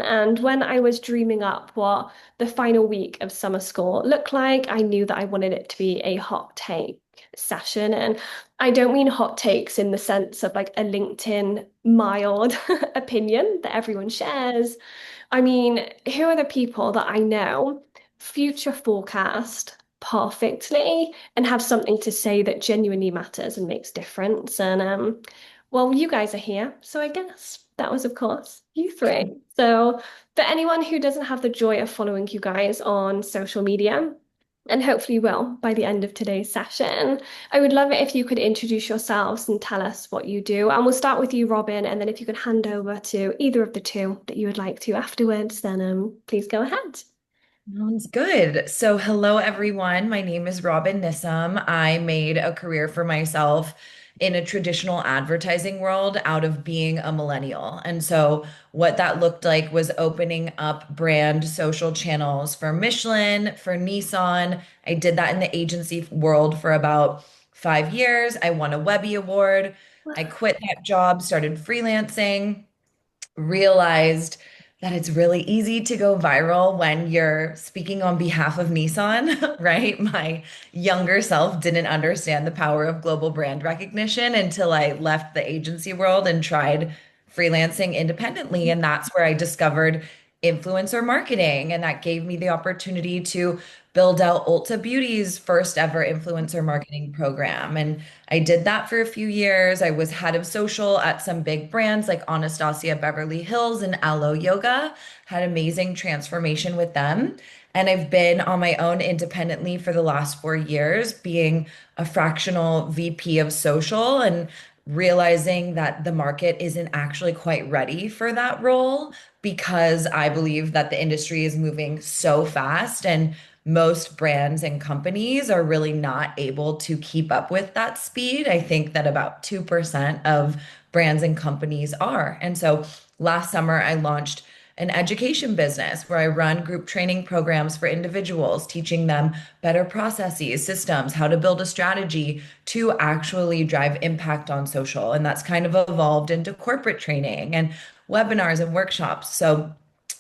And when I was dreaming up what the final week of summer school looked like, I knew that I wanted it to be a hot take session. And I don't mean hot takes in the sense of like a LinkedIn mild opinion that everyone shares. I mean, who are the people that I know future forecast perfectly and have something to say that genuinely matters and makes difference? And well, you guys are here, so I guess that was, of course, you three. So, for anyone who doesn't have the joy of following you guys on social media, and hopefully will by the end of today's session, I would love it if you could introduce yourselves and tell us what you do. And we'll start with you, Robyn, and then if you could hand over to either of the two that you would like to afterwards, then please go ahead. Sounds good. So, hello everyone. My name is Robyn Nissim. I made a career for myself in a traditional advertising world out of being a millennial. And so, what that looked like was opening up brand social channels for Michelin, for Nissan. I did that in the agency world for about 5 years. I won a Webby Award. I quit that job, started freelancing, realized that it's really easy to go viral when you're speaking on behalf of Nissan, right? My younger self didn't understand the power of global brand recognition until I left the agency world and tried freelancing independently. And that's where I discovered influencer marketing. And that gave me the opportunity to build out Ulta Beauty's first ever influencer marketing program. And I did that for a few years. I was head of social at some big brands like Anastasia Beverly Hills and Alo Yoga, had amazing transformation with them. And I've been on my own independently for the last 4 years, being a fractional VP of social and realizing that the market isn't actually quite ready for that role because I believe that the industry is moving so fast and most brands and companies are really not able to keep up with that speed. I think that about 2% of brands and companies are. And so last summer, I launched an education business where I run group training programs for individuals, teaching them better processes, systems, how to build a strategy to actually drive impact on social. And that's kind of evolved into corporate training and webinars and workshops. So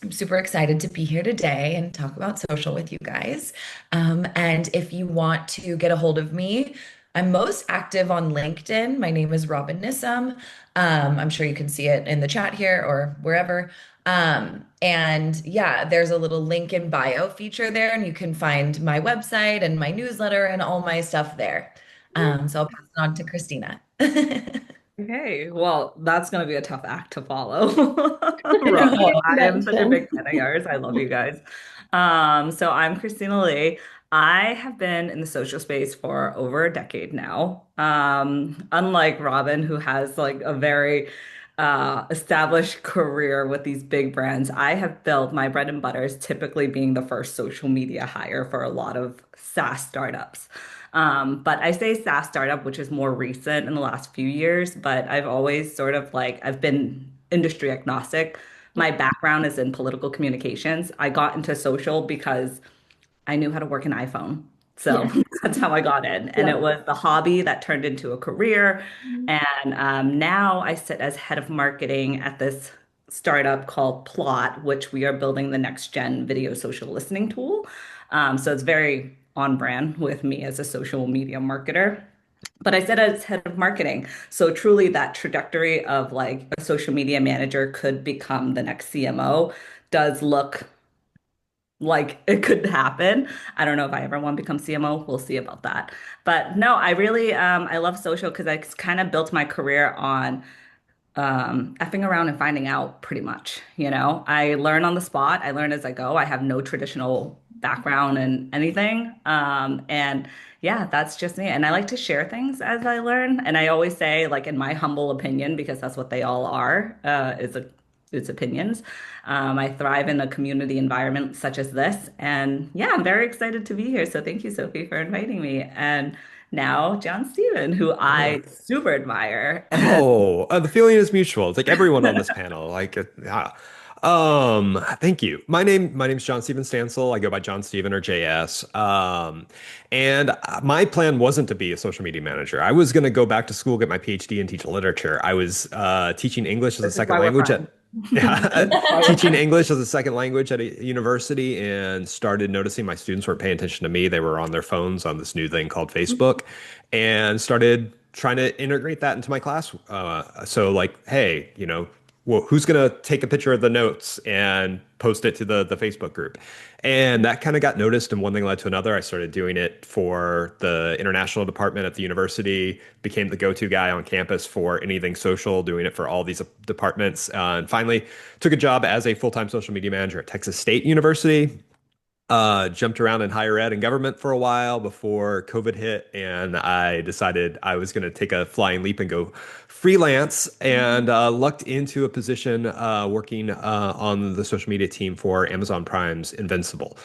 I'm super excited to be here today and talk about social with you guys. And if you want to get a hold of me, I'm most active on LinkedIn. My name is Robyn Nissim. I'm sure you can see it in the chat here or wherever. And yeah, there's a little link in bio feature there, and you can find my website and my newsletter and all my stuff there. So I'll pass it on to Christina. Okay, well, that's going to be a tough act to follow. Robyn, You I am such a mentioned. big fan of yours. I love you guys. So I'm Christina Lee. I have been in the social space for over a decade now. Unlike Robyn, who has like a very established career with these big brands, I have built my bread and butter is typically being the first social media hire for a lot of SaaS startups. But I say SaaS startup, which is more recent in the last few years, but I've always sort of like, I've been industry agnostic. My background is in political communications. I got into social because I knew how to work an iPhone. So Yeah. that's how I got in. And it Love was the hobby that turned into a career. And now I sit as head of marketing at this startup called Plot, which we are building the next gen video social listening tool. So it's very on brand with me as a social media marketer. But I said as head of marketing. So truly that trajectory of like a social media manager could become the next CMO does look like it could happen. I don't know if I ever want to become CMO. We'll see about that. But no, I really I love social because I kind of built my career on effing around and finding out pretty much. You know, I learn on the spot. I learn as I go. I have no traditional background in anything. And yeah, that's just me. And I like to share things as I learn. And I always say, like, in my humble opinion, because that's what they all are, it's opinions. I thrive in a community environment such as this. And yeah, I'm very excited to be here. So thank you, Sophie, for inviting me. And now Jon-Stephen, who I super admire. Oh, the feeling is mutual. It's like everyone on this panel. Thank you. My name's Jon-Stephen Stansel. I go by Jon-Stephen or JS. And my plan wasn't to be a social media manager. I was going to go back to school, get my PhD and teach literature. I was teaching English as a This is second why we're language at friends. Yeah, teaching English as a second language at a university and started noticing my students weren't paying attention to me. They were on their phones on this new thing called Facebook and started trying to integrate that into my class. So like, hey, well, who's gonna take a picture of the notes and post it to the Facebook group? And that kind of got noticed, and one thing led to another. I started doing it for the international department at the university, became the go-to guy on campus for anything social, doing it for all these departments, and finally took a job as a full-time social media manager at Texas State University. Jumped around in higher ed and government for a while before COVID hit, and I decided I was going to take a flying leap and go freelance, and lucked into a position working on the social media team for Amazon Prime's Invincible,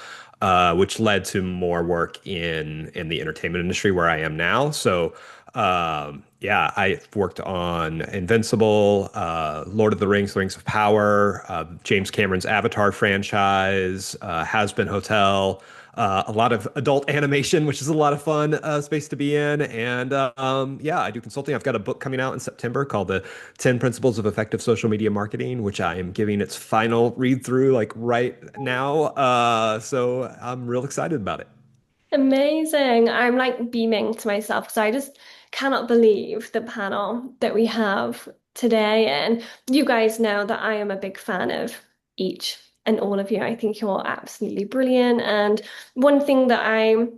which led to more work in the entertainment industry where I am now. So yeah, I worked on Invincible, Lord of the Rings, Rings of Power, James Cameron's Avatar franchise, Has Been Hotel, a lot of adult animation, which is a lot of fun space to be in. And yeah, I do consulting. I've got a book coming out in September called The 10 Principles of Effective Social Media Marketing, which I am giving its final read through like right now. So I'm real excited about it. Amazing. I'm like beaming to myself because I just cannot believe the panel that we have today. And you guys know that I am a big fan of each and all of you. I think you're absolutely brilliant. And one thing that I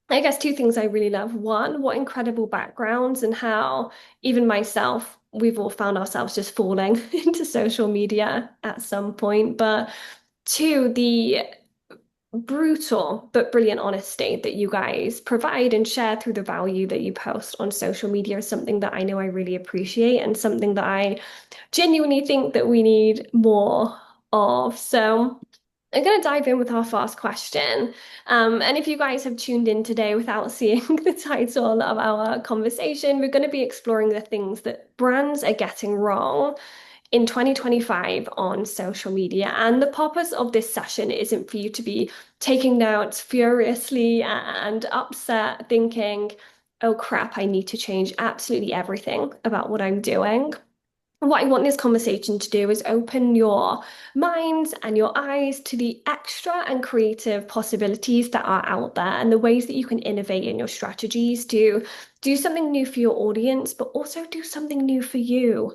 guess two things I really love. One, what incredible backgrounds and how even myself, we've all found ourselves just falling into social media at some point. But two, the brutal but brilliant honesty that you guys provide and share through the value that you post on social media is something that I know I really appreciate and something that I genuinely think that we need more of. So I'm going to dive in with our first question. And if you guys have tuned in today without seeing the title of our conversation, we're going to be exploring the things that brands are getting wrong in 2025 on social media. And the purpose of this session isn't for you to be taking notes furiously and upset, thinking, oh crap, I need to change absolutely everything about what I'm doing. What I want this conversation to do is open your minds and your eyes to the extra and creative possibilities that are out there and the ways that you can innovate in your strategies to do something new for your audience, but also do something new for you.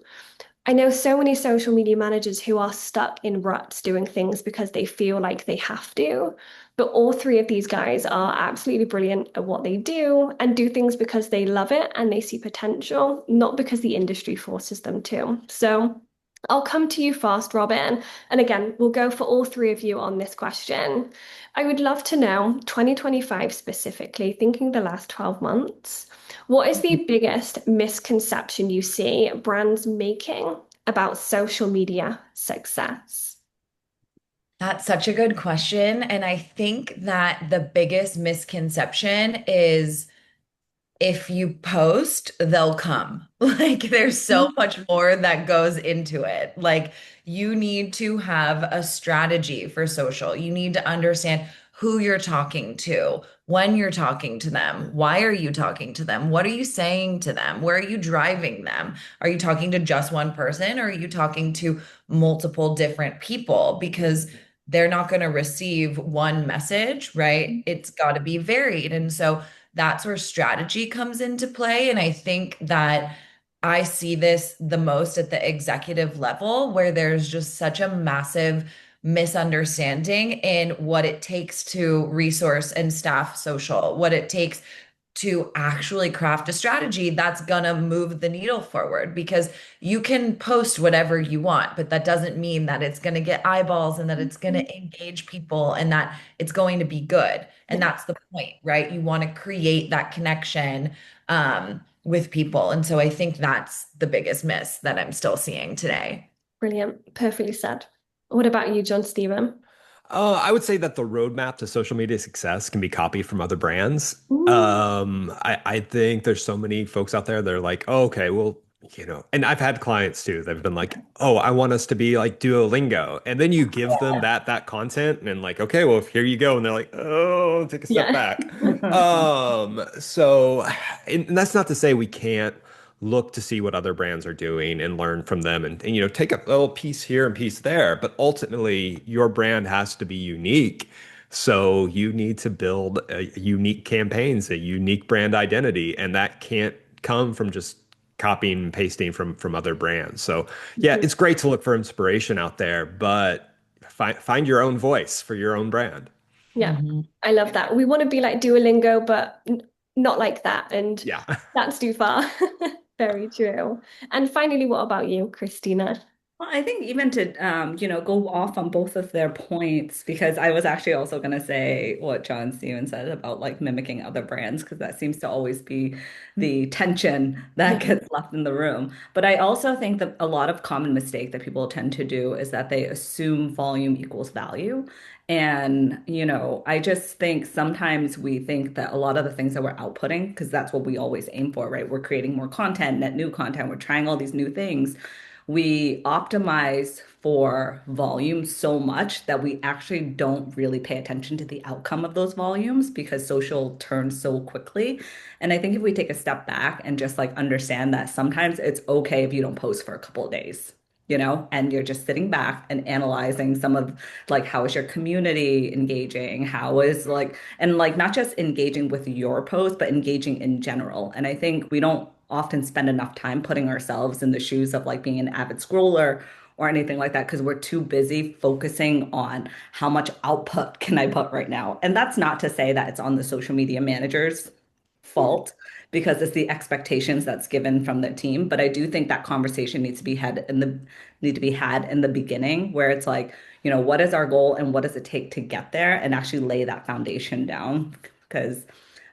I know so many social media managers who are stuck in ruts doing things because they feel like they have to. But all three of these guys are absolutely brilliant at what they do and do things because they love it and they see potential, not because the industry forces them to. So I'll come to you first, Robyn. And again, we'll go for all three of you on this question. I would love to know, 2025 specifically, thinking the last 12 months. What is the biggest misconception you see brands making about social media success? That's such a good question. And I think that the biggest misconception is if you post, they'll come. Like there's so much more that goes into it. Like you need to have a strategy for social. You need to understand who you're talking to, when you're talking to them, why are you talking to them? What are you saying to them? Where are you driving them? Are you talking to just one person or are you talking to multiple different people? Because they're not going to receive one message, right? It's got to be varied. And so that's where strategy comes into play. And I think that I see this the most at the executive level, where there's just such a massive misunderstanding in what it takes to resource and staff social, what it takes to actually craft a strategy that's going to move the needle forward. Because you can post whatever you want, but that doesn't mean that it's going to get eyeballs and that it's going to engage people and that it's going to be good. And that's the point, right? You want to create that connection with people. And so I think that's the biggest miss that I'm still seeing today. Brilliant. Perfectly said. What about you, Jon-Stephen? I would say that the roadmap to social media success can be copied from other brands. Ooh, I think there's so many folks out there that are like, oh, okay, well, and I've had clients too that have been like, oh, I want us to be like Duolingo. And then you give them that content and like, okay, well, here you go. And they're like, oh, take a step yeah. back. So, and that's not to say we can't look to see what other brands are doing and learn from them and take a little piece here and piece there. But ultimately, your brand has to be unique. So you need to build unique campaigns, a unique brand identity, and that can't come from just copying and pasting from other brands. So yeah, Mhm. it's great to look for inspiration out there, but find your own voice for your own brand. Yeah, Mhm. I love that. We want to be like Duolingo, but not like that. And Yeah. that's too far. Very true. And finally, what about you, Christina? Well, I think even to go off on both of their points, because I was actually also going to say what Jon-Stephen said about like mimicking other brands, because that seems to always be the tension that Yeah. gets left in the room. But I also think that a lot of common mistake that people tend to do is that they assume volume equals value. And, I just think sometimes we think that a lot of the things that we're outputting, because that's what we always aim for, right? We're creating more content, net new content, we're trying all these new things. We optimize for volume so much that we actually don't really pay attention to the outcome of those volumes because social turns so quickly. And I think if we take a step back and just like understand that sometimes it's okay if you don't post for a couple of days, and you're just sitting back and analyzing some of like how is your community engaging? How is like, and like not just engaging with your post, but engaging in general. And I think we don't often spend enough time putting ourselves in the shoes of like being an avid scroller or anything like that because we're too busy focusing on how much output can I put right now. And that's not to say that it's on the social media managers Yeah. fault because it's the expectations that's given from the team. But I do think that conversation need to be had in the beginning where it's like, what is our goal and what does it take to get there and actually lay that foundation down? Because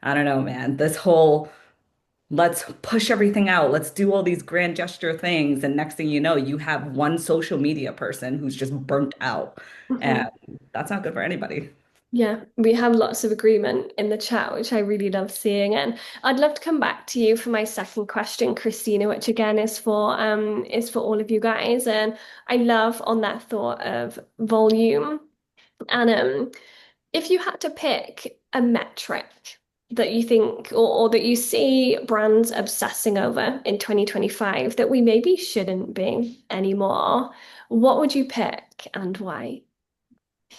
I don't know, man, this whole let's push everything out, let's do all these grand gesture things. And next thing you know, you have one social media person who's just burnt out. And Mhm. that's not good for anybody. Yeah, we have lots of agreement in the chat, which I really love seeing. And I'd love to come back to you for my second question, Christina, which again is for all of you guys. And I love on that thought of volume. And if you had to pick a metric that you think or that you see brands obsessing over in 2025 that we maybe shouldn't be anymore, what would you pick and why?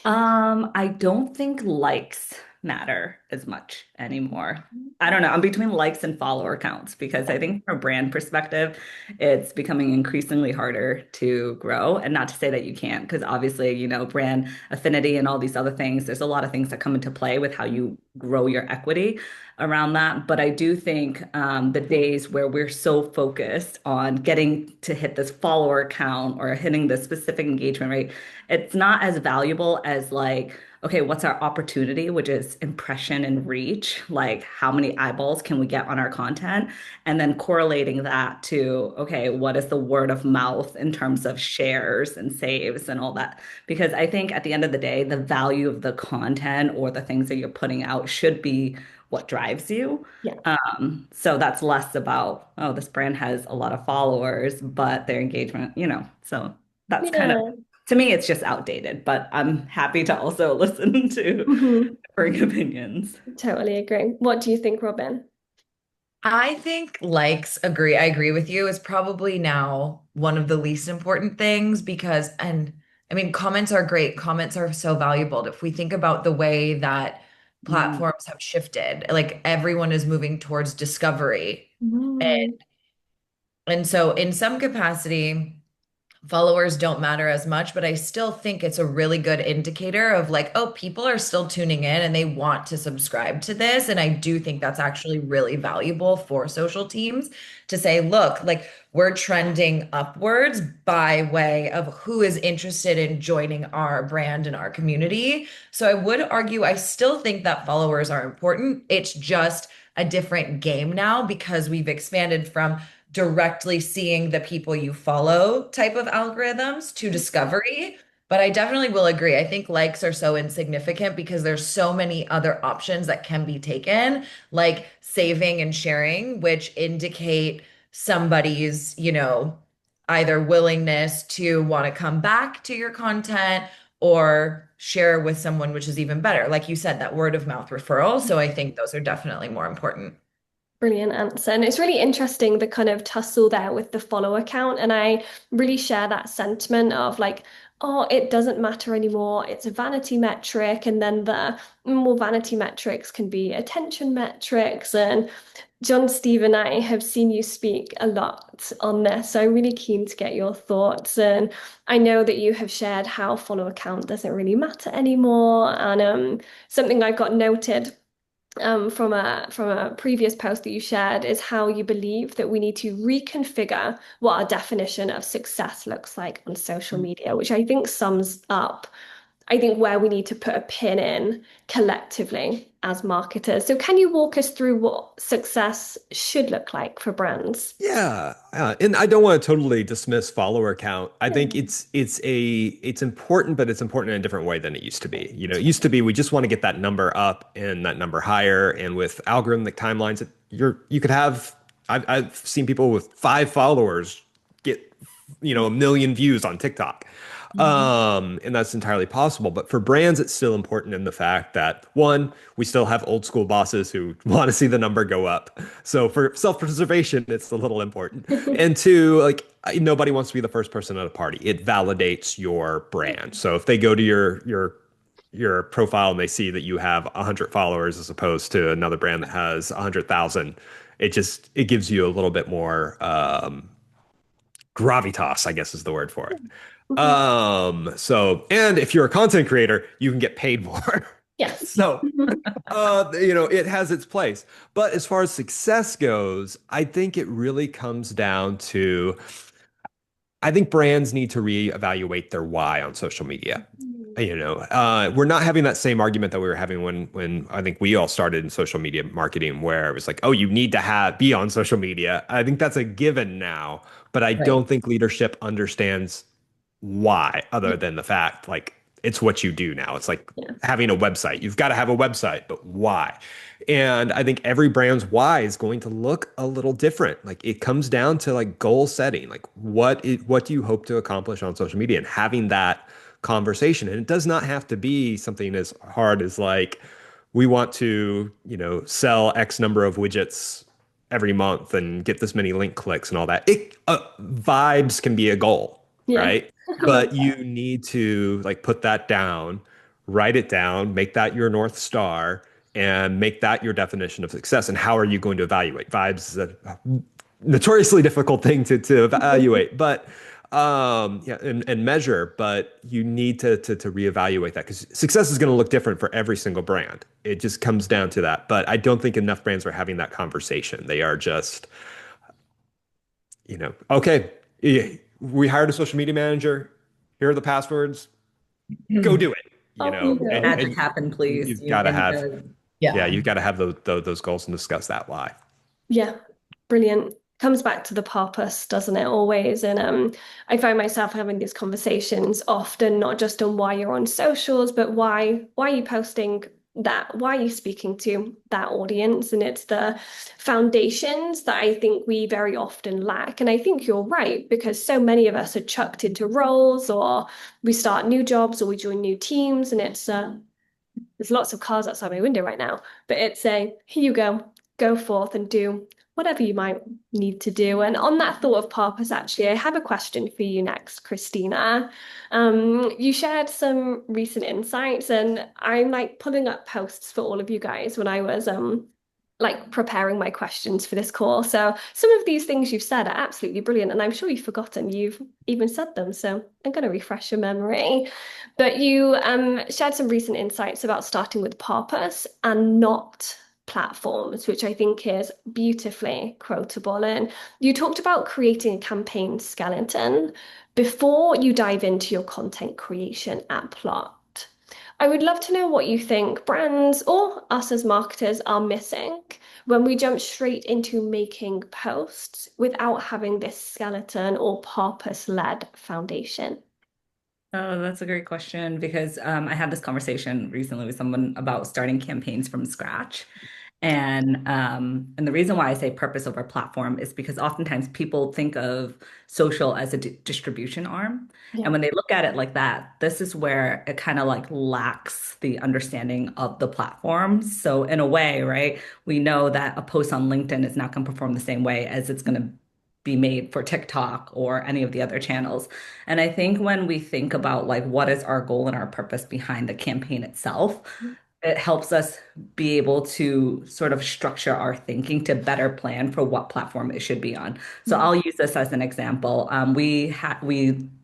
I don't think likes matter as much anymore. I don't know. I'm between likes and follower counts because I think from a brand perspective, it's becoming increasingly harder to grow. And not to say that you can't, because obviously, brand affinity and all these other things, there's a lot of things that come into play with how you grow your equity around that. But I do think the days where we're so focused on getting to hit this follower count or hitting this specific engagement rate, it's not as valuable as like, okay, what's our opportunity, which is impression and reach? Like, how many eyeballs can we get on our content? And then correlating that to, okay, what is the word of mouth in terms of shares and saves and all that? Because I think at the end of the day, the value of the content or the things that you're putting out should be what drives you. Yeah. So that's less about, oh, this brand has a lot of followers, but their engagement, so that's kind of Yeah. to me, it's just outdated, but I'm happy to also listen to Mhm. differing opinions. Totally agree. What do you think, Robyn? I think I agree with you, is probably now one of the least important things because, and I mean, comments are great. Comments are so valuable. If we think about the way that Mm. platforms have shifted, like everyone is moving towards discovery. Mm. And so, in some capacity, followers don't matter as much, but I still think it's a really good indicator of like, oh, people are still tuning in and they want to subscribe to this. And I do think that's actually really valuable for social teams to say, look, like we're trending upwards by way of who is interested in joining our brand and our community. So I would argue, I still think that followers are important. It's just a different game now because we've expanded from directly seeing the people you follow type of algorithms to discovery. But I definitely will agree. I think likes are so insignificant because there's so many other options that can be taken, like saving and sharing, which indicate somebody's, either willingness to want to come back to your content or share with someone, which is even better. Like you said, that word of mouth referral. So I think those are definitely more important. Brilliant answer. And it's really interesting the kind of tussle there with the follower count. And I really share that sentiment of like, oh, it doesn't matter anymore. It's a vanity metric. And then the more vanity metrics can be attention metrics. And Jon-Stephen and I have seen you speak a lot on this. So I'm really keen to get your thoughts. And I know that you have shared how follower count doesn't really matter anymore. And something I got noted from a previous post that you shared is how you believe that we need to reconfigure what our definition of success looks like on social media, which I think sums up, I think, where we need to put a pin in collectively as marketers. So can you walk us through what success should look like for brands? Yeah, and I don't want to totally dismiss follower count. I think Yeah. it's important, but it's important in a different way than it used to be. It used to be we just want to get that number up and that number higher. And with algorithmic timelines, you could have I've seen people with 5 followers get 1 million views on TikTok. Mhm. And that's entirely possible. But for brands, it's still important in the fact that one, we still have old school bosses who want to see the number go up. So for self-preservation, it's a little important. And two, like nobody wants to be the first person at a party. It validates your brand. So if they go to your profile and they see that you have 100 followers as opposed to another brand that has 100,000, it gives you a little bit more gravitas, I guess is the word for it. Mhm. And if you're a content creator, you can get paid more. Yes. So, it has its place. But as far as success goes, I think it really comes down to, I think brands need to reevaluate their why on social media. We're not having that same argument that we were having when I think we all started in social media marketing, where it was like, oh, you need to be on social media. I think that's a given now, but I Right. don't think leadership understands why, other than the fact like it's what you do now. It's like Yeah. having a website. You've got to have a website, but why? And I think every brand's why is going to look a little different. Like it comes down to like goal setting. Like what do you hope to accomplish on social media and having that conversation. And it does not have to be something as hard as like we want to, sell X number of widgets every month and get this many link clicks and all that. Vibes can be a goal, Yeah. right? I love But you need to like put that down, write it down, make that your North Star, and make that your definition of success. And how are you going to evaluate? Vibes is a notoriously difficult thing to evaluate, but yeah, and measure, but you need to reevaluate that because success is going to look different for every single brand. It just comes down to that. But I don't think enough brands are having that conversation. They are just, okay, we hired a social media manager. Here are the passwords. Go Mhm. do it. Off you And, go. Magic and happen, please. you've got to And it have, does. yeah, Yeah. you've got to have those goals and discuss that why. Yeah, brilliant. Comes back to the purpose, doesn't it? Always. And I find myself having these conversations often, not just on why you're on socials, but why are you posting that? Why are you speaking to that audience? And it's the foundations that I think we very often lack. And I think you're right, because so many of us are chucked into roles, or we start new jobs, or we join new teams, and it's there's lots of cars outside my window right now, but it's a here you go forth and do whatever you might need to do. And on that thought of purpose, actually, I have a question for you next, Christina. You shared some recent insights, and I'm like pulling up posts for all of you guys when I was like preparing my questions for this call. So some of these things you've said are absolutely brilliant, and I'm sure you've forgotten you've even said them. So I'm going to refresh your memory. But you shared some recent insights about starting with purpose and not platforms, which I think is beautifully quotable. And you talked about creating a campaign skeleton before you dive into your content creation at Plot. I would love to know what you think brands or us as marketers are missing when we jump straight into making posts without having this skeleton or purpose-led foundation. Oh, that's a great question because I had this conversation recently with someone about starting campaigns from scratch. And the reason why I say purpose over platform is because oftentimes people think of social as a distribution arm. Yeah. And when they look at it like that, this is where it kind of like lacks the understanding of the platforms. So in a way, right, we know that a post on LinkedIn is not going to perform the same way as it's going to be made for TikTok or any of the other channels. And I think when we think about like what is our goal and our purpose behind the campaign itself, it helps us be able to sort of structure our thinking to better plan for what platform it should be on. So Mhm. I'll use this as an example. We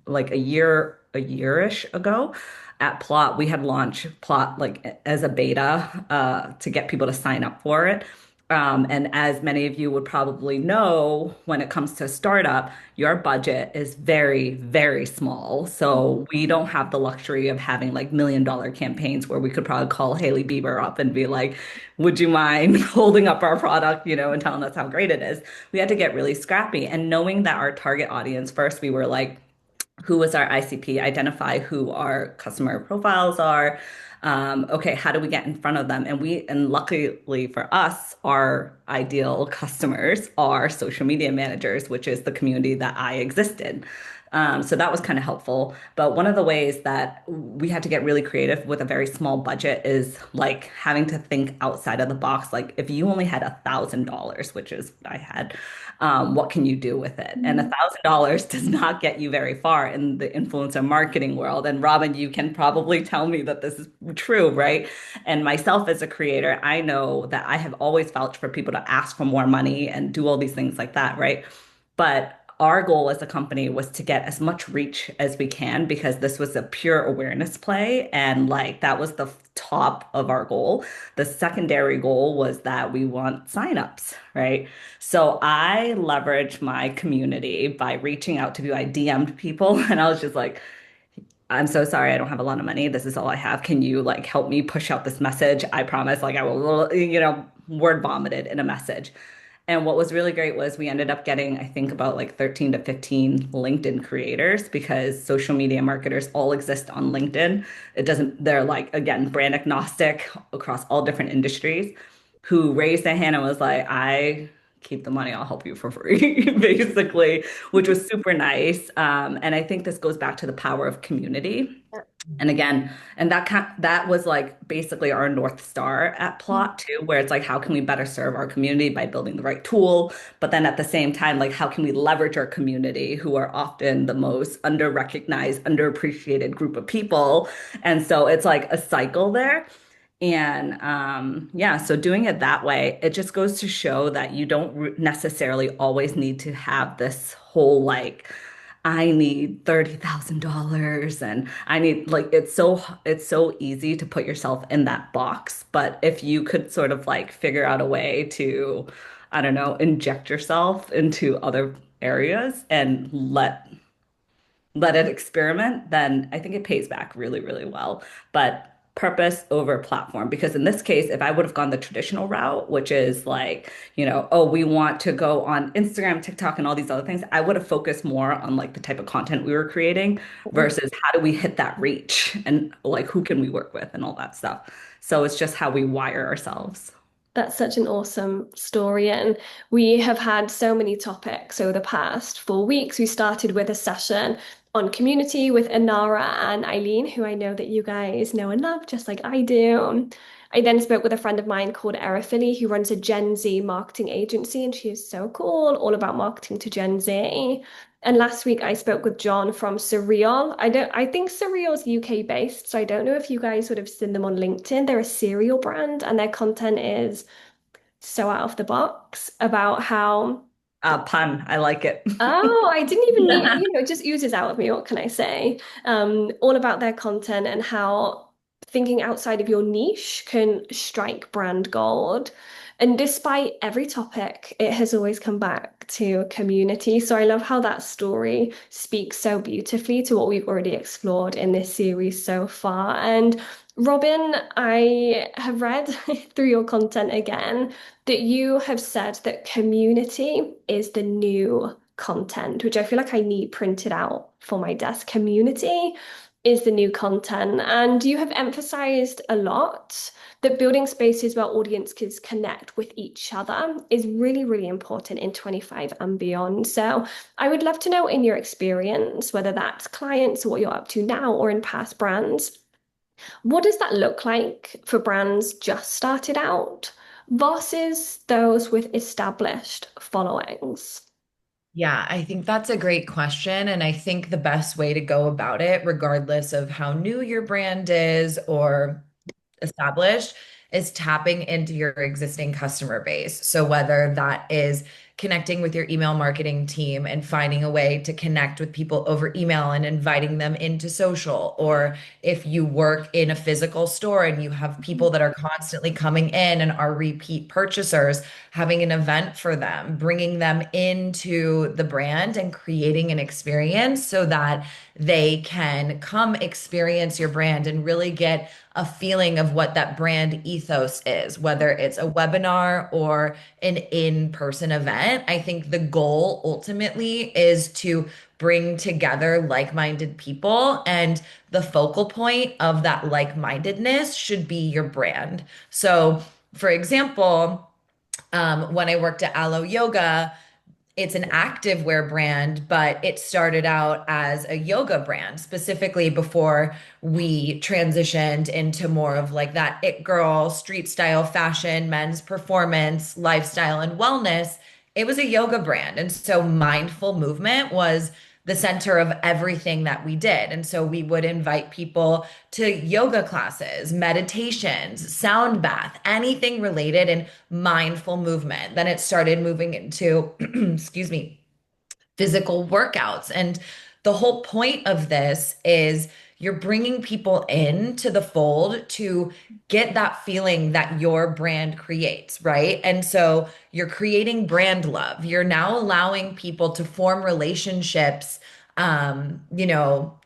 like a yearish ago at Plot, we had launched Plot like as a beta to get people to sign up for it. And as many of you would probably know, when it comes to startup, your budget is very, very small. So we don't have the luxury of having like $1 million campaigns where we could probably call Haley Bieber up and be like, would you mind holding up our product, and telling us how great it is? We had to get really scrappy. And knowing that our target audience, first, we were like, who is our ICP, identify who our customer profiles are. Okay, how do we get in front of them? And luckily for us, our ideal customers are social media managers, which is the community that I exist in. So that was kind of helpful. But one of the ways that we had to get really creative with a very small budget is like having to think outside of the box. Like if you only had $1,000, which is what I had, what can you do with it? And $1,000 does not get you very far in the influencer marketing world. And Robyn, you can probably tell me that this is true, right? And myself as a creator, I know that I have always vouched for people to ask for more money and do all these things like that, right? But our goal as a company was to get as much reach as we can because this was a pure awareness play. And like that was the top of our goal. The secondary goal was that we want signups, right? So I leveraged my community by reaching out to people. I DM'd people and I was just like, I'm so sorry, I don't have a lot of money. This is all I have. Can you like help me push out this message? I promise, like I will, word vomited in a message. And what was really great was we ended up getting, I think, about like 13 to 15 LinkedIn creators because social media marketers all exist on LinkedIn. They're like, again, brand agnostic across all different industries who raised their hand and was like, I keep the money, I'll help you for free, basically, which was super nice. And I think this goes back to the power of community. And again, and that was like basically our North Star at Plot too, where it's like, how can we better serve our community by building the right tool? But then at the same time, like, how can we leverage our community who are often the most under-recognized, underappreciated group of people? And so it's like a cycle there. And yeah, so doing it that way, it just goes to show that you don't necessarily always need to have this whole like, I need $30,000 and I need like it's so easy to put yourself in that box. But if you could sort of like figure out a way to, I don't know, inject yourself into other areas and let it experiment, then I think it pays back really, really well. But purpose over platform, because in this case, if I would have gone the traditional route, which is like, oh, we want to go on Instagram, TikTok, and all these other things, I would have focused more on like the type of content we were creating versus how do we hit that reach and like who can we work with and all that stuff. So it's just how we wire ourselves. That's such an awesome story. And we have had so many topics over the past 4 weeks. We started with a session on community with Anara and Eileen, who I know that you guys know and love, just like I do. I then spoke with a friend of mine called Philly, who runs a Gen Z marketing agency, and she is so cool, all about marketing to Gen Z. And last week I spoke with John from Surreal. I think Surreal's UK based, so I don't know if you guys would have seen them on LinkedIn. They're a cereal brand and their content is so out of the box about how, Pun, I like it. oh, I didn't even need, it just oozes out of me. What can I say? All about their content and how thinking outside of your niche can strike brand gold. And despite every topic, it has always come back to community. So I love how that story speaks so beautifully to what we've already explored in this series so far. And Robyn, I have read through your content again that you have said that community is the new content, which I feel like I need printed out for my desk. Community. is the new content. And you have emphasized a lot that building spaces where audiences connect with each other is really, really important in 25 and beyond. So I would love to know in your experience, whether that's clients or what you're up to now or in past brands, what does that look like for brands just started out versus those with established followings? Yeah, I think that's a great question. And I think the best way to go about it, regardless of how new your brand is or established, is tapping into your existing customer base. So whether that is connecting with your email marketing team and finding a way to connect with people over email and inviting them into social, or if you work in a physical store and you have people that are constantly coming in and are repeat purchasers, having an event for them, bringing them into the brand and creating an experience so that they can come experience your brand and really get a feeling of what that brand ethos is, whether it's a webinar or an in-person event. I think the goal ultimately is to bring together like-minded people, and the focal point of that like-mindedness should be your brand. So, for example, when I worked at Aloe Yoga, it's an activewear brand, but it started out as a yoga brand specifically before we transitioned into more of like that it girl, street style fashion, men's performance, lifestyle, and wellness. It was a yoga brand. And so mindful movement was the center of everything that we did. And so we would invite people to yoga classes, meditations, sound bath, anything related and mindful movement. Then it started moving into, excuse me, physical workouts. And the whole point of this is you're bringing people into the fold to get that feeling that your brand creates, right? And so you're creating brand love. You're now allowing people to form relationships,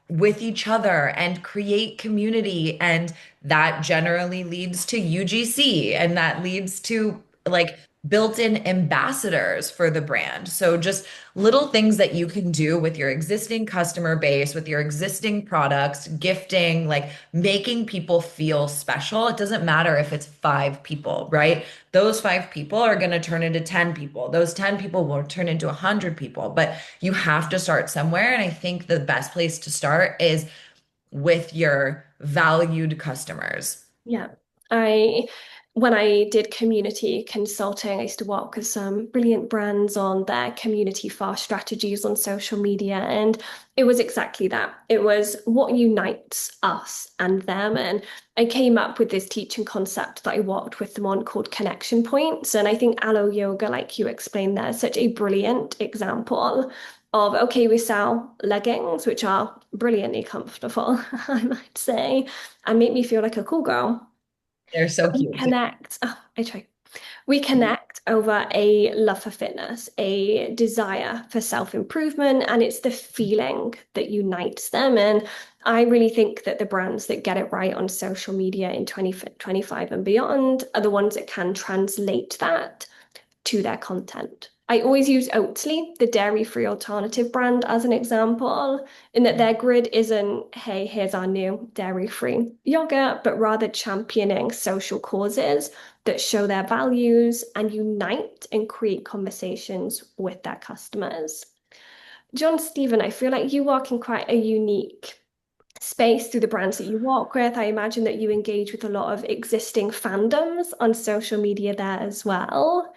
with each other and create community. And that generally leads to UGC and that leads to like built-in ambassadors for the brand. So just little things that you can do with your existing customer base, with your existing products, gifting, like making people feel special. It doesn't matter if it's 5 people, right? Those 5 people are going to turn into 10 people. Those 10 people will turn into 100 people, but you have to start somewhere. And I think the best place to start is with your valued customers. Yeah. I When I did community consulting, I used to work with some brilliant brands on their community fast strategies on social media. And it was exactly that. It was what unites us and them. And I came up with this teaching concept that I worked with them on called connection points. And I think Aloe Yoga, like you explained there, is such a brilliant example of, okay, we sell leggings, which are brilliantly comfortable, I might say, and make me feel like a cool girl. They're so We cute. connect. Oh, I try. We connect over a love for fitness, a desire for self-improvement, and it's the feeling that unites them. And I really think that the brands that get it right on social media in 2025 and beyond are the ones that can translate that to their content. I always use Oatly, the dairy-free alternative brand, as an example, in that their grid isn't, hey, here's our new dairy-free yogurt, but rather championing social causes that show their values and unite and create conversations with their customers. Jon-Stephen, I feel like you work in quite a unique space through the brands that you work with. I imagine that you engage with a lot of existing fandoms on social media there as well.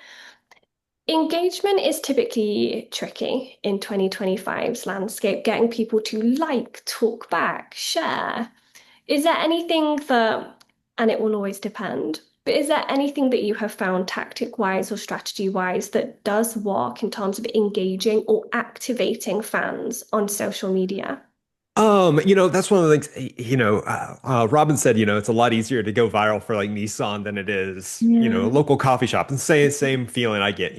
Engagement is typically tricky in 2025's landscape, getting people to like, talk back, share. Is there anything that, and it will always depend, but is there anything that you have found tactic wise or strategy wise that does work in terms of engaging or activating fans on social media? That's one of the things, Robyn said, it's a lot easier to go viral for like Nissan than it is, a Yeah. local coffee shop. And same feeling I get,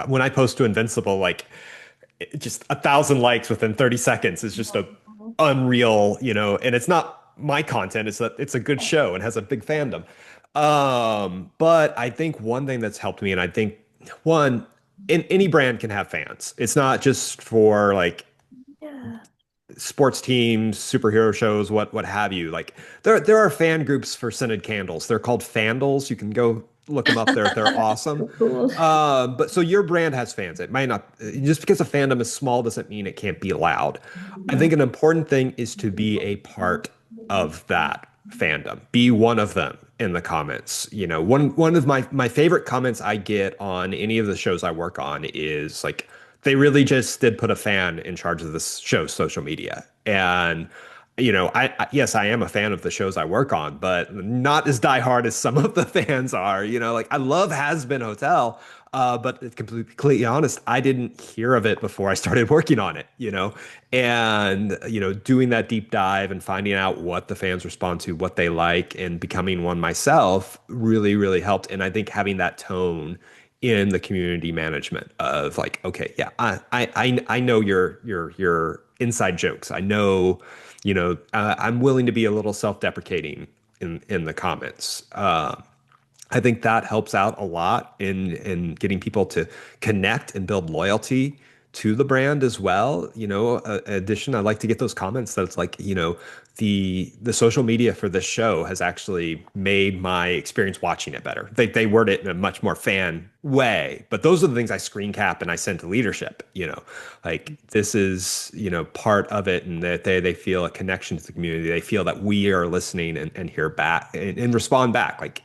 when I post to Invincible, like just 1,000 likes within 30 seconds is just a unreal, and it's not my content, it's a good show and has a big fandom. But I think one thing that's helped me, and I think one, any brand can have fans. It's not just for like Yeah. sports teams, superhero shows, what have you. Like there are fan groups for scented candles. They're called Fandles. You can go look them up. They're awesome. Cool. But so your brand has fans. It might not just because a fandom is small doesn't mean it can't be loud. I think an important thing is to be a part of that fandom. Be one of them in the comments. You know, one of my favorite comments I get on any of the shows I work on is like they really just did put a fan in charge of this show's social media. And yes, I am a fan of the shows I work on, but not as diehard as some of the fans are. You know, like I love Has Been Hotel, but to be completely honest, I didn't hear of it before I started working on it. And doing that deep dive and finding out what the fans respond to, what they like, and becoming one myself really, really helped. And I think having that tone in the community management of like, okay, yeah, I know your inside jokes. I know, I'm willing to be a little self-deprecating in the comments. I think that helps out a lot in getting people to connect and build loyalty to the brand as well. Addition, I like to get those comments that it's like, the social media for this show has actually made my experience watching it better. They word it in a much more fan way, but those are the things I screen cap and I send to leadership. Like this is, part of it, and that they feel a connection to the community. They feel that we are listening and hear back and respond back. Like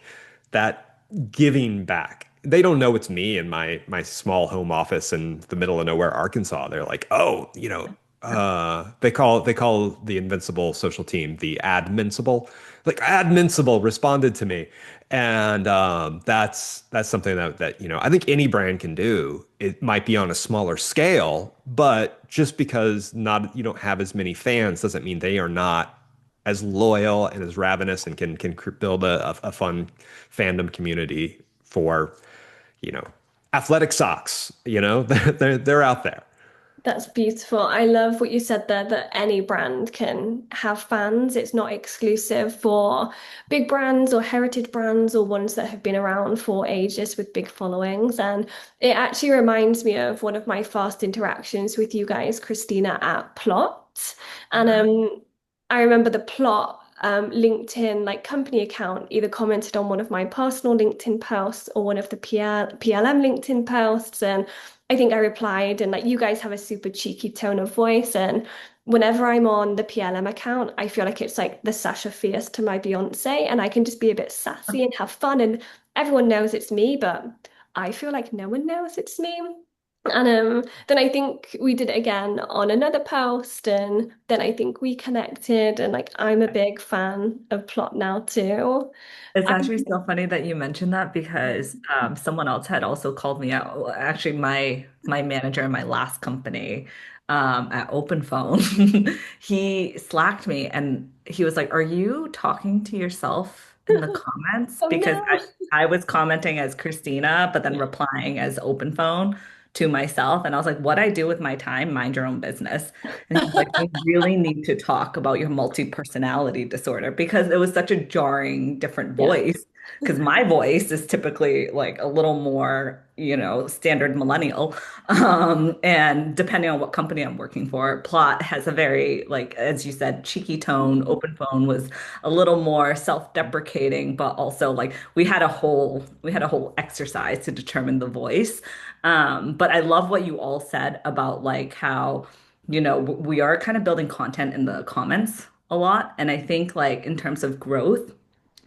that giving back. They don't know it's me in my small home office in the middle of nowhere, Arkansas. They're like, oh, they call the invincible social team the Admincible. Like Admincible responded to me, and that's something that I think any brand can do. It might be on a smaller scale, but just because not you don't have as many fans doesn't mean they are not as loyal and as ravenous and can build a fun fandom community for, you know, athletic socks. They're out there. That's beautiful. I love what you said there that any brand can have fans. It's not exclusive for big brands or heritage brands or ones that have been around for ages with big followings. And it actually reminds me of one of my first interactions with you guys, Christina, at Plot. And I remember the Plot LinkedIn like company account either commented on one of my personal LinkedIn posts or one of the PLM LinkedIn posts. And I think I replied, and like you guys have a super cheeky tone of voice. And whenever I'm on the PLM account, I feel like it's like the Sasha Fierce to my Beyonce, and I can just be a bit sassy and have fun, and everyone knows it's me, but I feel like no one knows it's me. And then I think we did it again on another post, and then I think we connected, and like I'm a big fan of Plot now too. It's I, actually so funny that you mentioned that because someone else had also called me out. Well, actually, my manager in my last company at Open Phone, he slacked me and he was like, "Are you talking to yourself in the comments?" oh Because no. I was commenting as Christina, but then replying as Open Phone to myself. And I was like, "What I do with my time, mind your own business." And he's like, "We really need to talk about your multi-personality disorder," because it was such a jarring, different Yeah. voice. Because my voice is typically like a little more, standard millennial. And depending on what company I'm working for, Plot has a very, like, as you said, cheeky tone. Open Phone was a little more self-deprecating, but also like we had a whole exercise to determine the voice. But I love what you all said about like how we are kind of building content in the comments a lot. And I think like in terms of growth,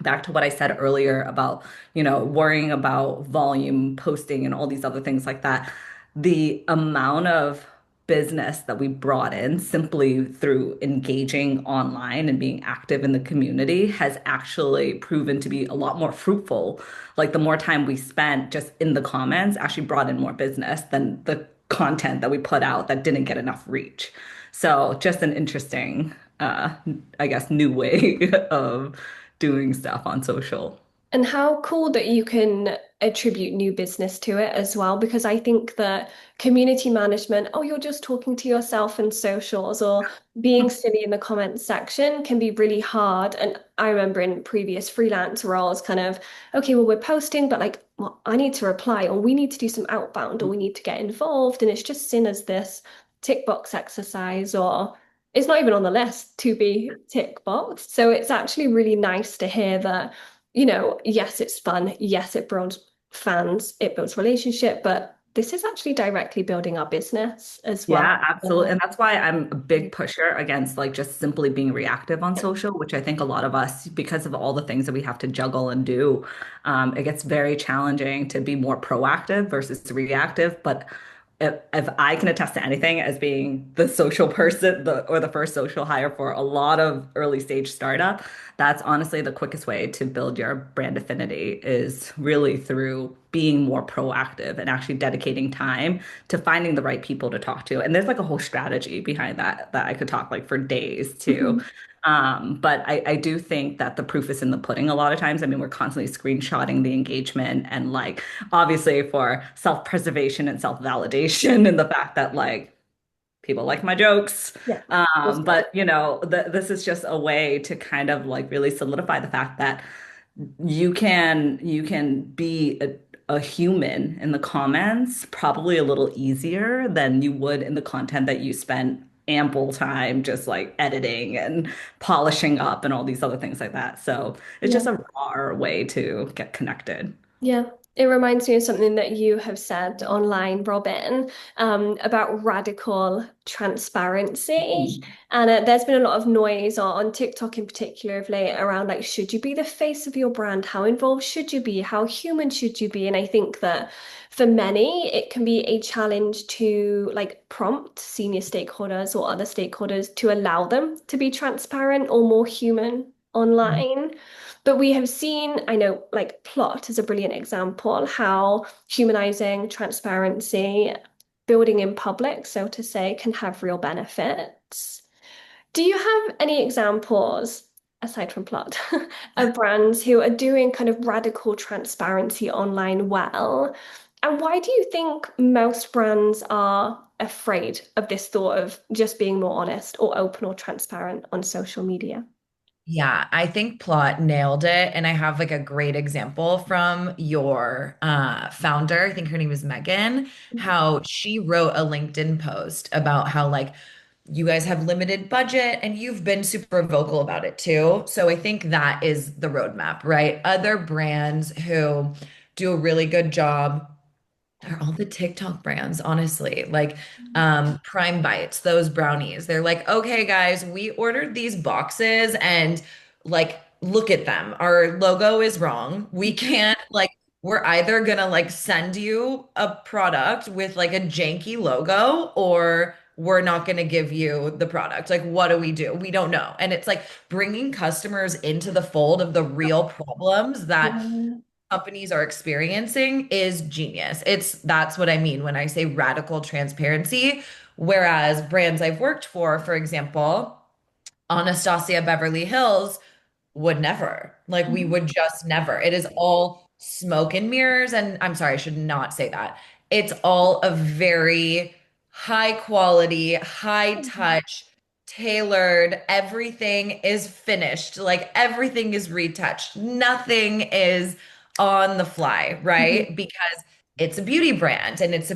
back to what I said earlier about, worrying about volume posting and all these other things like that, the amount of business that we brought in simply through engaging online and being active in the community has actually proven to be a lot more fruitful. Like the more time we spent just in the comments actually brought in more business than the content that we put out that didn't get enough reach. So just an interesting, I guess, new way of doing stuff on social. And how cool that you can attribute new business to it as well, because I think that community management, oh, you're just talking to yourself in socials or being silly in the comments section can be really hard. And I remember in previous freelance roles, kind of, okay, well, we're posting, but like, well, I need to reply, or we need to do some outbound, or we need to get involved. And it's just seen as this tick box exercise or it's not even on the list to be tick boxed. So it's actually really nice to hear that, yes, it's fun. Yes, it builds fans, it builds relationship, but this is actually directly building our business as well. Yeah, absolutely. And that's why I'm a big pusher against like just simply being reactive on social, which I think a lot of us, because of all the things that we have to juggle and do, it gets very challenging to be more proactive versus reactive. But if I can attest to anything as being the social person, or the first social hire for a lot of early stage startup, that's honestly the quickest way to build your brand affinity is really through being more proactive and actually dedicating time to finding the right people to talk to. And there's like a whole strategy behind that I could talk like for days too. Mhm. But I do think that the proof is in the pudding a lot of times. I mean, we're constantly screenshotting the engagement and like obviously for self-preservation and self-validation and the fact that like people like my jokes. Yeah, that's good. But this is just a way to kind of like really solidify the fact that you can be a human in the comments probably a little easier than you would in the content that you spend ample time just like editing and polishing up and all these other things like that. So it's Yeah. just a raw way to get connected. Yeah, it reminds me of something that you have said online, Robyn, about radical transparency. And there's been a lot of noise on TikTok in particular of late around like, should you be the face of your brand? How involved should you be? How human should you be? And I think that for many, it can be a challenge to like prompt senior stakeholders or other stakeholders to allow them to be transparent or more human online. But we have seen, I know, like Plot is a brilliant example, how humanizing transparency, building in public, so to say, can have real benefits. Do you have any examples, aside from Plot, of brands who are doing kind of radical transparency online well? And why do you think most brands are afraid of this thought of just being more honest or open or transparent on social media? Yeah, I think Plot nailed it. And I have like a great example from your founder. I think her name is Megan, how she wrote a LinkedIn post about how like you guys have limited budget and you've been super vocal about it too. So I think that is the roadmap, right? Other brands who do a really good job are all the TikTok brands, honestly. Like Prime Bites, those brownies. They're like, okay, guys, we ordered these boxes and like look at them. Our logo is wrong. We can't like we're either gonna like send you a product with like a janky logo or we're not going to give you the product. Like, what do we do? We don't know. And it's like bringing customers into the fold of the real problems that Yeah. companies are experiencing is genius. That's what I mean when I say radical transparency. Whereas brands I've worked for example, Anastasia Beverly Hills would never. Like we would just never. It is all smoke and mirrors. And I'm sorry, I should not say that. It's all a very high quality, high touch, tailored. Everything is finished. Like everything is retouched. Nothing is on the fly, right? Because it's a beauty brand and it's a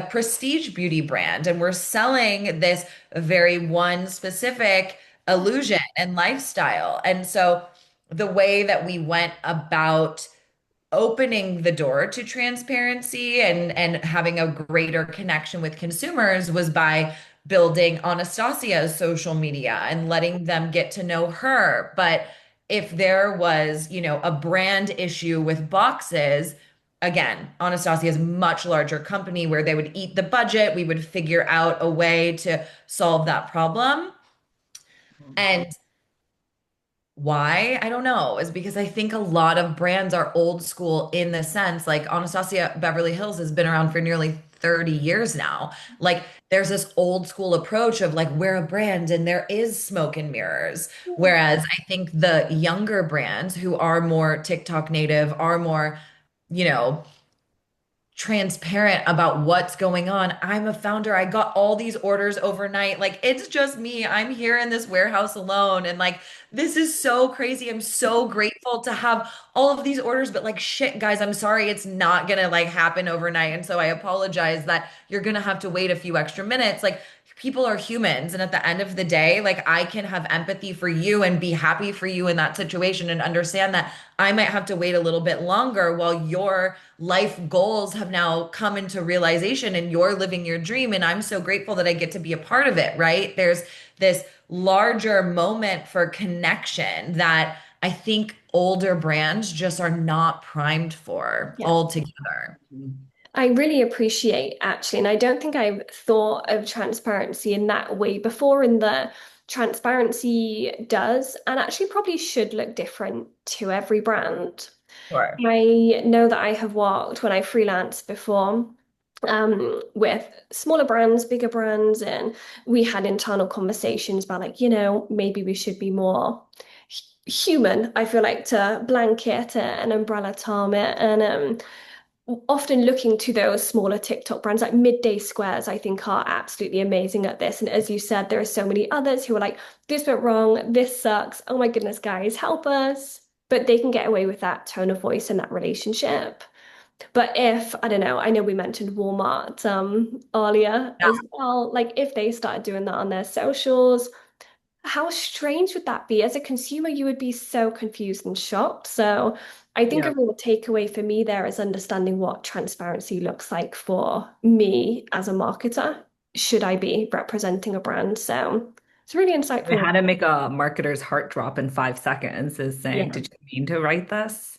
prestige beauty brand. And we're selling this very one specific illusion and lifestyle. And so the way that we went about opening the door to transparency and having a greater connection with consumers was by building Anastasia's social media and letting them get to know her. But if there was, a brand issue with boxes, again, Anastasia is a much larger company where they would eat the budget. We would figure out a way to solve that problem. And why? I don't know. Is because I think a lot of brands are old school in the sense like Anastasia Beverly Hills has been around for nearly 30 years now. Like there's this old school approach of like we're a brand and there is smoke and mirrors. Whereas I think the younger brands who are more TikTok native are more, you know, transparent about what's going on. I'm a founder. I got all these orders overnight. Like it's just me. I'm here in this warehouse alone. And like this is so crazy. I'm so grateful to have all of these orders, but like shit, guys, I'm sorry it's not gonna like happen overnight. And so I apologize that you're gonna have to wait a few extra minutes. Like people are humans. And at the end of the day, like I can have empathy for you and be happy for you in that situation and understand that I might have to wait a little bit longer while your life goals have now come into realization and you're living your dream. And I'm so grateful that I get to be a part of it, right? There's this larger moment for connection that I think older brands just are not primed for Yeah. altogether. I really appreciate actually, and I don't think I've thought of transparency in that way before, in the transparency does and actually probably should look different to every brand. Sure. I know that I have worked when I freelanced before with smaller brands, bigger brands, and we had internal conversations about like, maybe we should be more human, I feel like, to blanket it and umbrella term it. And often looking to those smaller TikTok brands like Midday Squares, I think are absolutely amazing at this. And as you said, there are so many others who are like, this went wrong, this sucks. Oh my goodness, guys, help us. But they can get away with that tone of voice and that relationship. But if, I don't know, I know we mentioned Walmart earlier as well, like if they started doing that on their socials, how strange would that be? As a consumer, you would be so confused and shocked. So I think a Yeah. real takeaway for me there is understanding what transparency looks like for me as a marketer. Should I be representing a brand? So it's really We insightful. had to make a marketer's heart drop in 5 seconds is saying, Yeah. did you mean to write this?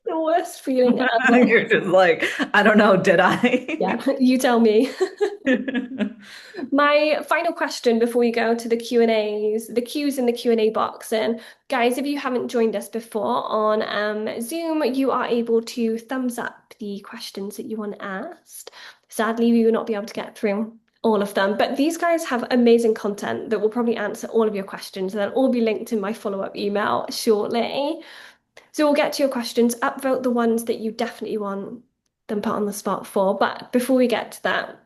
The worst feeling ever. You're just like, I don't know, did I? Yeah, you tell me. My final question before we go to the Q&As, the Q's in the Q&A box. And guys, if you haven't joined us before on Zoom, you are able to thumbs up the questions that you want asked. Sadly, we will not be able to get through all of them, but these guys have amazing content that will probably answer all of your questions, and they'll all be linked in my follow-up email shortly. So we'll get to your questions, upvote the ones that you definitely want them put on the spot for. But before we get to that,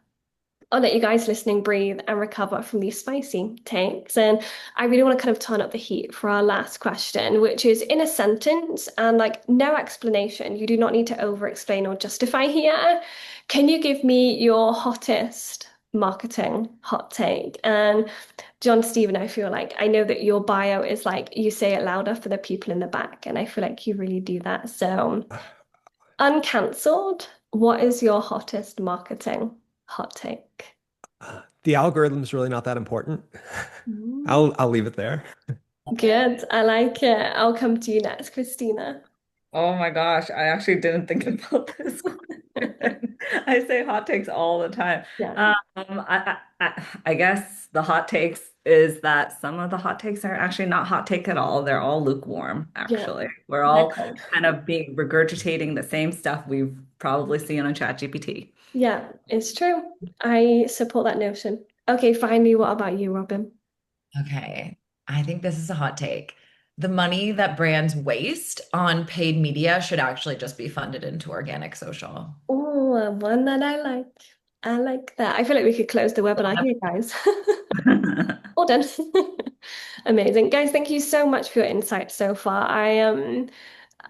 I'll let you guys listening breathe and recover from these spicy takes. And I really want to kind of turn up the heat for our last question, which is in a sentence and like no explanation. You do not need to over explain or justify here. Can you give me your hottest marketing hot take? And Jon-Stephen, I feel like I know that your bio is like you say it louder for the people in the back, and I feel like you really do that. So, uncancelled, what is your hottest marketing hot take? The algorithm's really not that important. Mm. I'll leave it there. Good. I like it. I'll come to you next, Christina. Oh my gosh, I actually didn't think about this question. I say hot takes all the time. Yeah. I guess the hot takes is that some of the hot takes are actually not hot take at all. They're all lukewarm, Yeah. actually. We're They're all cold. kind of being regurgitating the same stuff we've probably seen on ChatGPT. Yeah, it's true. I support that notion. Okay, finally, what about you, Robyn? Okay. I think this is a hot take. The money that brands waste on paid media should actually just be funded into organic social. Oh, one that I like. I like that. I feel like we could close the webinar here, guys. All done. Amazing. Guys, thank you so much for your insights so far.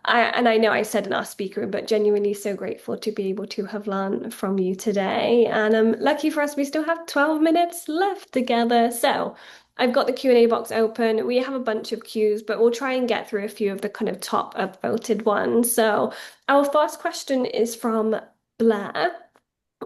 I know I said in our speaker room, but genuinely so grateful to be able to have learned from you today. And lucky for us, we still have 12 minutes left together. So I've got the Q&A box open. We have a bunch of Qs, but we'll try and get through a few of the kind of top upvoted ones. So our first question is from Blair,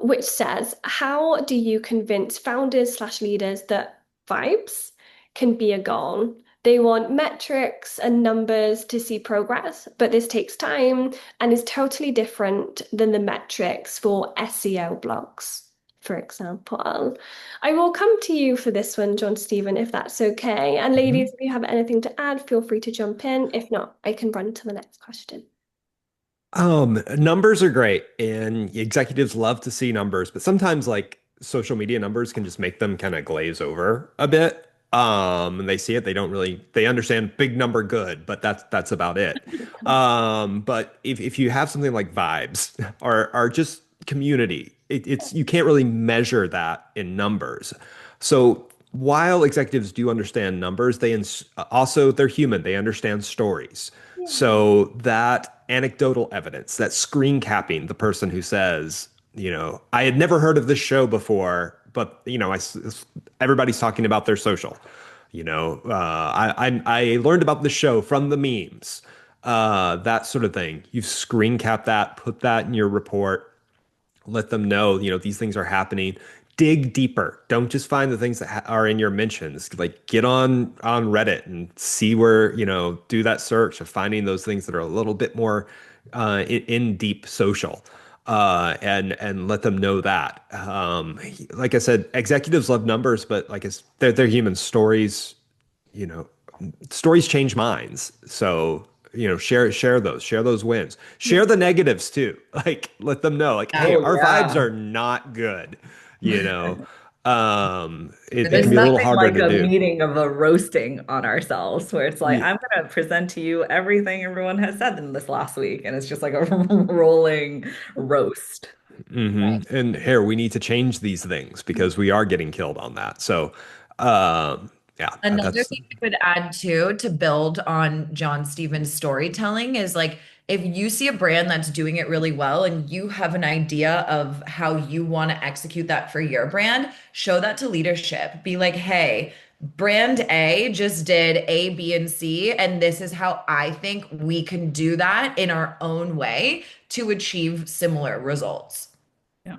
which says, how do you convince founders slash leaders that vibes can be a goal? They want metrics and numbers to see progress, but this takes time and is totally different than the metrics for SEO blogs, for example. I will come to you for this one, Jon-Stephen, if that's okay. And ladies, if you have anything to add, feel free to jump in. If not, I can run to the next question. Numbers are great, and executives love to see numbers, but sometimes like social media numbers can just make them kind of glaze over a bit. And they see it, they don't really they understand big number good, but that's about it. But if you have something like vibes or just community, it's you can't really measure that in numbers. So while executives do understand numbers, also they're human, they understand stories. Yeah. So that anecdotal evidence, that screen capping the person who says, I had never heard of this show before, but everybody's talking about their social. I learned about the show from the memes, that sort of thing. You screen cap that, put that in your report, let them know, these things are happening. Dig deeper. Don't just find the things that are in your mentions. Like get on Reddit and see where, do that search of finding those things that are a little bit more in deep social. And let them know that. Like I said, executives love numbers, but they're human. You know, Stories change minds. So, share those wins. Share the negatives too. Like let them know, like, hey, Yeah. Oh our vibes yeah. are not good. You know, it There's can This be a little nothing harder like to a do. meeting of a roasting on ourselves where it's like, Yeah. I'm going to present to you everything everyone has said in this last week. And it's just like a rolling roast. right. And here we need to change these things because we are getting killed on that. So, yeah, Another that's thing I would add too to build on Jon-Stephen's storytelling is like if you see a brand that's doing it really well and you have an idea of how you want to execute that for your brand, show that to leadership. Be like, hey, brand A just did A, B, and C, and this is how I think we can do that in our own way to achieve similar results. Yeah.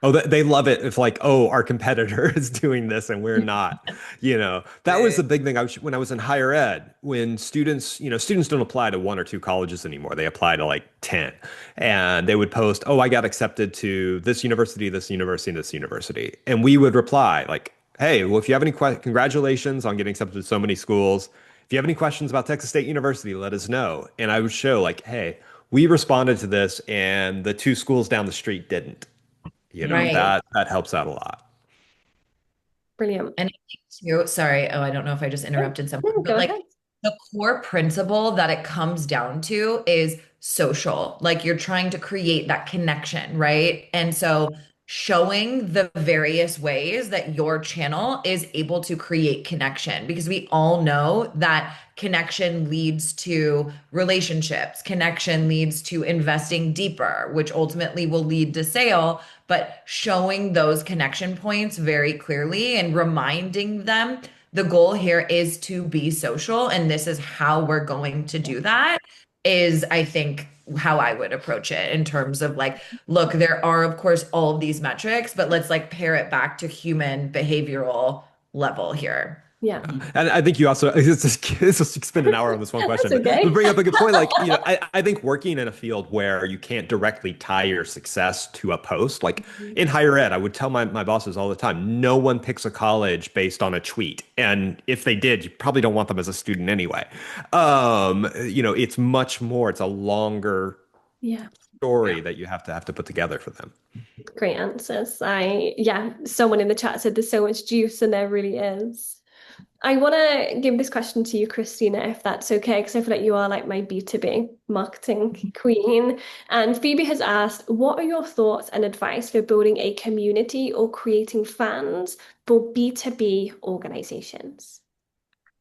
Oh, they love it if like, oh, our competitor is doing this and we're not. That was Right. the big thing. When I was in higher ed, when students don't apply to one or two colleges anymore. They apply to like 10. And they would post, oh, I got accepted to this university, this university, and this university. And we would reply like, hey, well, if you have any congratulations on getting accepted to so many schools. If you have any questions about Texas State University, let us know. And I would show like, hey, we responded to this and the two schools down the street didn't. Right. That helps out a lot. Brilliant. And I think too, sorry, oh, I don't know if I just Oh, interrupted someone, no, but go like ahead. the core principle that it comes down to is social. Like you're trying to create that connection, right? And so showing the various ways that your channel is able to create connection, because we all know that connection leads to relationships, connection leads to investing deeper, which ultimately will lead to sale. But showing those connection points very clearly and reminding them the goal here is to be social, and this is how we're going to do that is, I think, how I would approach it in terms of like, look, there are, of course, all of these metrics, but let's like pair it back to human behavioral level here. Yeah. And I think you also it's just spend an hour on this one That's question, but okay. bring up a good point. Like, I think working in a field where you can't directly tie your success to a post, like in higher ed, I would tell my bosses all the time, no one picks a college based on a tweet. And if they did, you probably don't want them as a student anyway. It's much more, it's a longer Yeah. story that you have to put together for them. Great answers. Yeah, someone in the chat said there's so much juice, and there really is. I want to give this question to you, Christina, if that's okay, because I feel like you are like my B2B marketing queen. And Phoebe has asked, what are your thoughts and advice for building a community or creating fans for B2B organizations?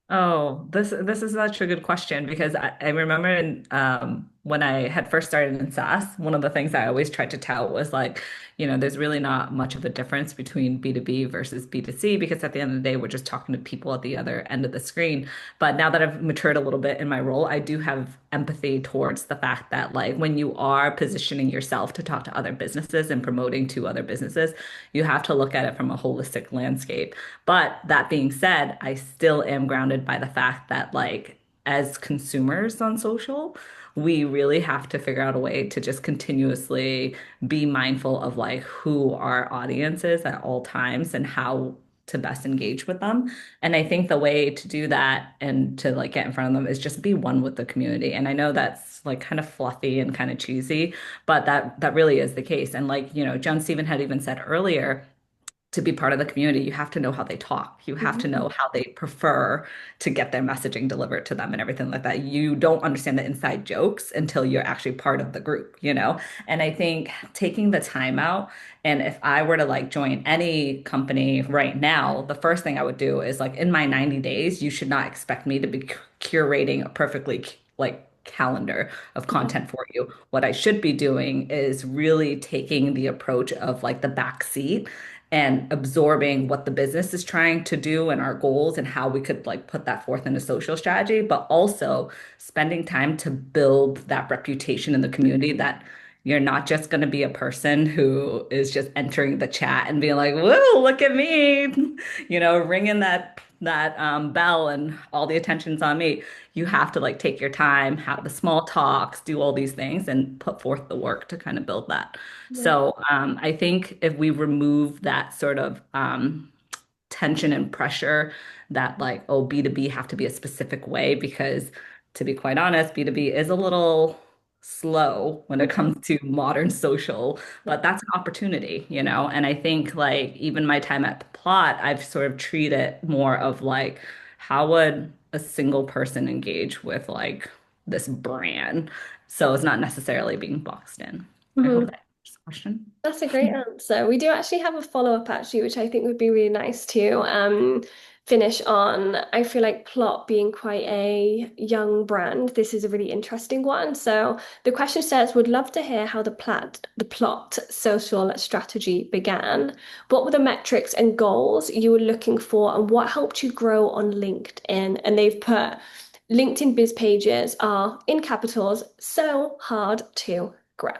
Oh, this is such a good question because I remember when I had first started in SaaS, one of the things I always tried to tout was like, there's really not much of a difference between B2B versus B2C because at the end of the day, we're just talking to people at the other end of the screen. But now that I've matured a little bit in my role, I do have empathy towards the fact that like when you are positioning yourself to talk to other businesses and promoting to other businesses, you have to look at it from a holistic landscape. But that being said, I still am grounded by the fact that, like, as consumers on social, we really have to figure out a way to just continuously be mindful of like who our audience is at all times and how to best engage with them. And I think the way to do that and to like get in front of them is just be one with the community. And I know that's like kind of fluffy and kind of cheesy, but that really is the case. And like, Jon-Stephen had even said earlier, to be part of the community, you have to know how they talk. You have to know how they prefer to get their messaging delivered to them and everything like that. You don't understand the inside jokes until you're actually part of the group? And I think taking the time out, and if I were to like join any company right now, the first thing I would do is like in my 90 days, you should not expect me to be curating a perfectly like calendar of Yeah. content for you. What I should be doing is really taking the approach of like the back seat and absorbing what the business is trying to do and our goals and how we could like put that forth in a social strategy, but also spending time to build that reputation in the community that you're not just going to be a person who is just entering the chat and being like, "Whoa, look at me," ringing that bell and all the attention's on me. You have to like take your time, have the small talks, do all these things, and put forth the work to kind of build that. Yeah. So I think if we remove that sort of tension and pressure that like, oh, B2B have to be a specific way, because to be quite honest, B2B is a little slow when it comes to modern social, Yeah. but that's an opportunity. And I think like even my time at Plot, I've sort of treated more of like, how would a single person engage with like this brand? So it's not necessarily being boxed in. I hope Mhm. that answers the question. That's a great answer. We do actually have a follow-up actually, which I think would be really nice to finish on. I feel like Plot being quite a young brand, this is a really interesting one. So the question says, would love to hear how the Plot social strategy began. What were the metrics and goals you were looking for, and what helped you grow on LinkedIn? And they've put LinkedIn biz pages are in capitals, so hard to grab.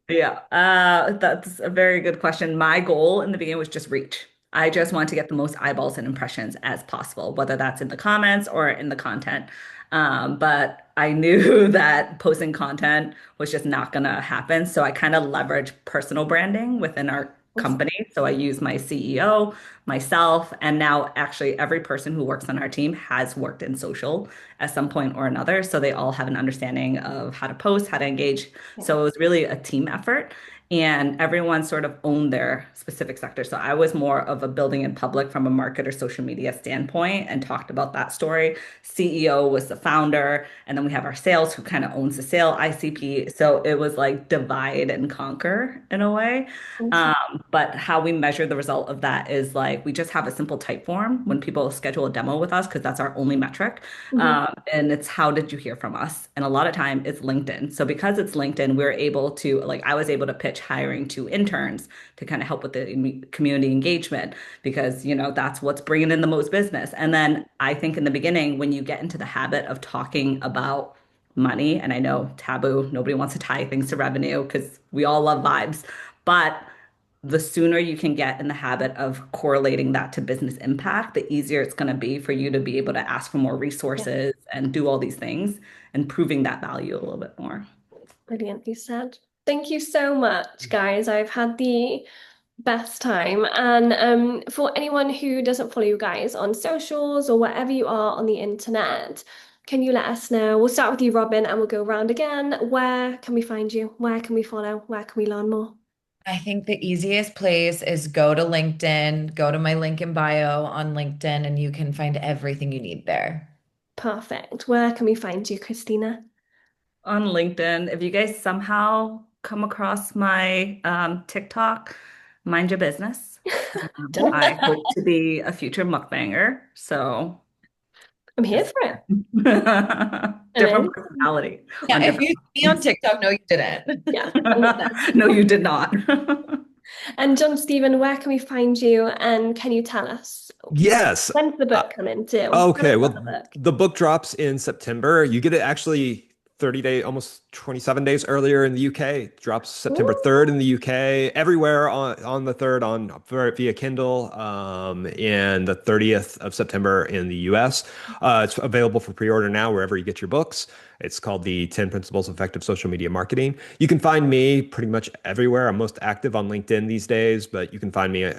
Yeah, that's a very good question. My goal in the beginning was just reach. I just want to get the most eyeballs and impressions as possible, whether that's in the comments or in the content. But I knew that posting content was just not going to happen. So I kind of leveraged personal branding within our company. So I use my CEO, myself, and now actually every person who works on our team has worked in social at some point or another. So they all have an understanding of how to post, how to engage. So it was really a team effort. And everyone sort of owned their specific sector. So I was more of a building in public from a marketer social media standpoint and talked about that story. CEO was the founder. And then we have our sales who kind of owns the sale, ICP. So it was like divide and conquer in a way. Awesome. But how we measure the result of that is like we just have a simple type form when people schedule a demo with us because that's our only metric. Mhm. And it's how did you hear from us? And a lot of time it's LinkedIn. So because it's LinkedIn, we're able to like I was able to pitch hiring to interns to kind of help with the community engagement because that's what's bringing in the most business. And then I think in the beginning when you get into the habit of talking about money, and I know taboo, nobody wants to tie things to revenue because we all love vibes, but the sooner you can get in the habit of correlating that to business impact, the easier it's going to be for you to be able to ask for more Yeah, resources and do all these things and proving that value a little bit more. brilliantly said. Thank you so much, guys. I've had the best time. And for anyone who doesn't follow you guys on socials or wherever you are on the internet, can you let us know? We'll start with you, Robyn, and we'll go around again. Where can we find you? Where can we follow? Where can we learn more? I think the easiest place is go to LinkedIn, go to my link in bio on LinkedIn, and you can find everything you need there. Perfect. Where can we find you, Christina? On LinkedIn, if you guys somehow come across my TikTok, mind your business. I hope to be a future mukbanger. So I'm here just for it. I'm different in. personality Yeah, on if different you see me on things. TikTok, no, you didn't. Yeah, I'm not there. No, you did not. And Jon-Stephen, where can we find you? And can you tell us Yes. when's the Uh, book coming too? Tell us okay. about Well, the book. the book drops in September. You get it actually 30 days, almost 27 days earlier in the UK. It drops September Ooh, 3rd in the UK, everywhere on the 3rd via Kindle, and the 30th of September in the US. It's available for pre-order now wherever you get your books. It's called the 10 Principles of Effective Social Media Marketing. You can find me pretty much everywhere. I'm most active on LinkedIn these days, but you can find me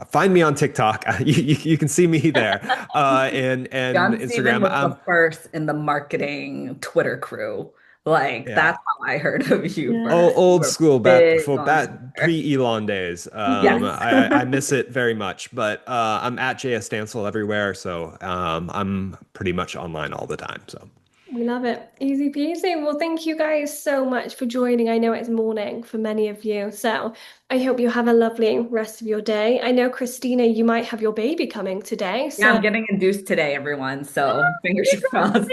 find me on TikTok. You can see me there, and Jon-Stephen Instagram. was the first in the marketing Twitter crew. Like Yeah, that's how I heard of you yeah. first. You old were school back big before on back Twitter. pre-Elon days. Yes. I miss it very much, but I'm at JS Stansel everywhere, so I'm pretty much online all the time. So We love it. Easy peasy. Well, thank you guys so much for joining. I know it's morning for many of you, so I hope you have a lovely rest of your day. I know, Christina, you might have your baby coming today, Yeah, so I'm getting induced today, everyone. So fingers crossed.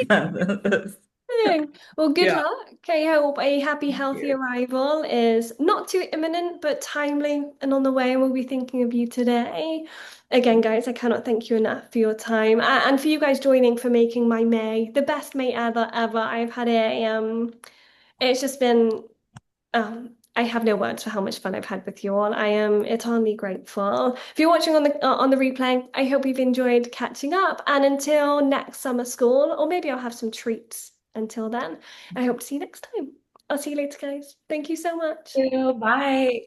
Amazing. Well, good Yeah. luck. I hope a happy, Thank healthy you. arrival is not too imminent, but timely and on the way. And we'll be thinking of you today. Again, guys, I cannot thank you enough for your time and for you guys joining for making my May the best May ever. I've had it's just been I have no words for how much fun I've had with you all. I am eternally grateful. If you're watching on the replay, I hope you've enjoyed catching up. And until next summer school, or maybe I'll have some treats until then. I hope to see you next time. I'll see you later, guys. Thank you so much. Bye.